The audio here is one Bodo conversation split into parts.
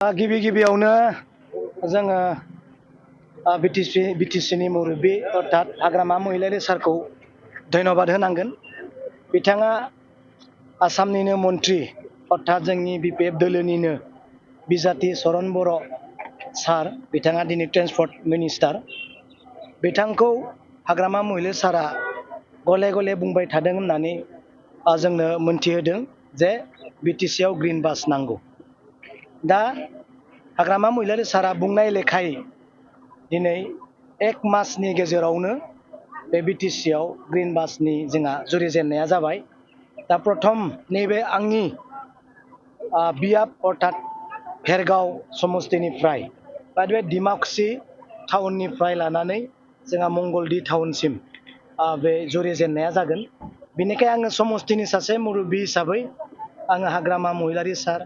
गिबि गिबियावनो जोङो बिटिसिनि मुरब्बी अर्थात हाग्रामा महिलारी सारखौ धन्यबाद होनांगोन। बिथाङा आसामनिनो मन्त्रि अर्थात जोंनि बिपिएफ दोलोनिनो बिजाति चरण बर' सार, बिथाङा दिनै ट्रेन्सपर्ट मिनिस्टार। बिथांखौ हाग्रामा महिलारी सारा गले गले बुंबाय थादों होननानै जोंनो मोनथिहोदों जे बिटिसिआव ग्रिन बास नांगौ। दा हाग्रामा महिलारी सारा बुंनाय लेखायै दिनै 1 मासनि गेजेरावनो बे बिटिसिआव ग्रिन बासनि जोंहा जुरिजेननाया जाबाय। दा प्रथम नैबे आंनि बियाब अर्थात भेरगाव समस्तिनिफ्राय बा बे डिमाकुसि टाउननिफ्राय लानानै जोंहा मंगलदै टाउनसिम बे जुरिजेननाया जागोन। बेनिखायनो आङो समस्तिनि सासे मुरब्बी हिसाबै आङो हाग्रामा महिलारी सार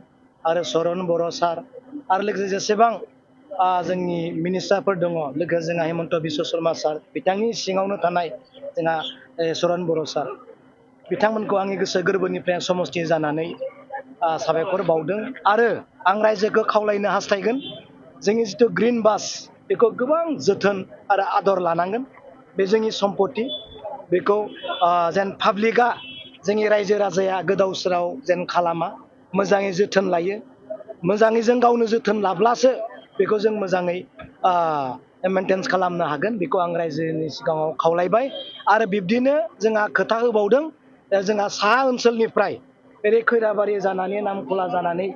आरो चरण बर' सार आरो लोगोसे जेसेबां जोंनि मिनिस्टारफोर दङ, लोगो जोंहा हेमन्त बिश्व शर्मा सार, बिथांनि सिङावनो थानाय जोंहा चरण बर' सार, बिथांमोनखौ आंनि गोसो गोरबोनिफ्राय समस्ति जानानै साबायखर बावदों। आरो आं रायजोखौ खावलायनो हास्थायगोन जोंनि जिथु ग्रिन बास बेखौ गोबां जोथोन आरो आदर लानांगोन। बे जोंनि सम्पति, बेखौ जेन पाब्लिकआ जोंनि रायजो राजाया गोदाव सोराव जेन खालामा, मोजाङै जोथोन लायो। मोजाङै जों गावनो जोथोन लाब्लासो बेखौ जों मोजाङै मेनटेनेन्स खालामनो हागोन। बेखौ आं रायजोनि सिगाङाव खावलायबाय। आरो बिब्दिनो जोंहा खोथा होबावदों जोंहा साहा ओनसोलनिफ्राय ओरै खैराबारि जानानै नामखला जानानै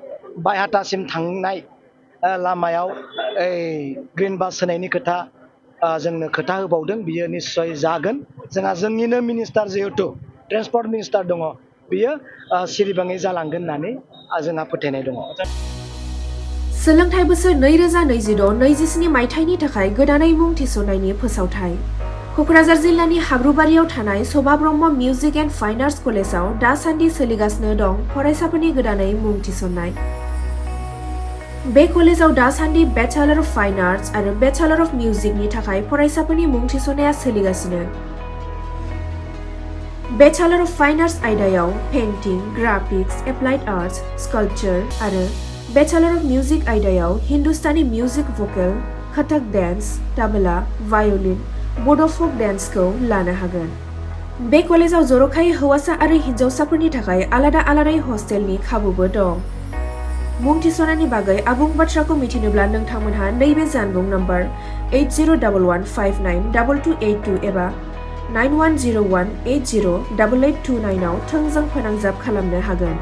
बायहाथासिम थांनाय लामायाव ग्रिन बास होनायनि खोथा जोंनो खोथा होबावदों। बियो निस्सय जागोन। जोंहा जोंनिनो मिनिस्टार जिहेथु ट्रेन्सपर्ट मिनिस्टार दङ, बियो सिरिबाङै जालांगोन होननानै जोंहा फोथायनाय दङ। सोलोंथाइ बोसोर 2026-27 मायथाइनि थाखाय गोदानै मुं थिसननायनि फोसावथाइ। कक्राझार जिल्लानि हाब्रुबारियाव थानाय सभा Brahma music and fine arts कलेजाव दासान्दि सोलिगासिनो दं फरायसाफोरनि गोदानै मुं थिसननाय। बे कलेजाव दासान्दि बेचेलर अफ फाइन आर्टस आरो बेचेलर अफ मिउजिकनि थाखाय फरायसाफोरनि मुं थिसननाया सोलिगासिनो। बेचेलर अफ फाइन आर्टस आयदायाव painting, graphics, applied arts, sculpture आरो बेचेलर अफ मिउजिक आयदायाव Hindustani music vocal, Kathak dance, tabla, violin, Bodo' folk डेन्सखौ लानो हागोन। बे कलेजाव जर'खायै हौवासा आरो हिन्जावसाफोरनि थाखाय आलादा आलादायै हस्टेलनि खाबुबो दं। मुं थिसननायनि बागै आबुं बाथ्राखौ मिथिनोब्ला नोंथांमोनहा नैबे जानबुं नम्बर 8011592282 एबा 9101808829 आव थोंजों फोनांजाब खालामनो हागोन।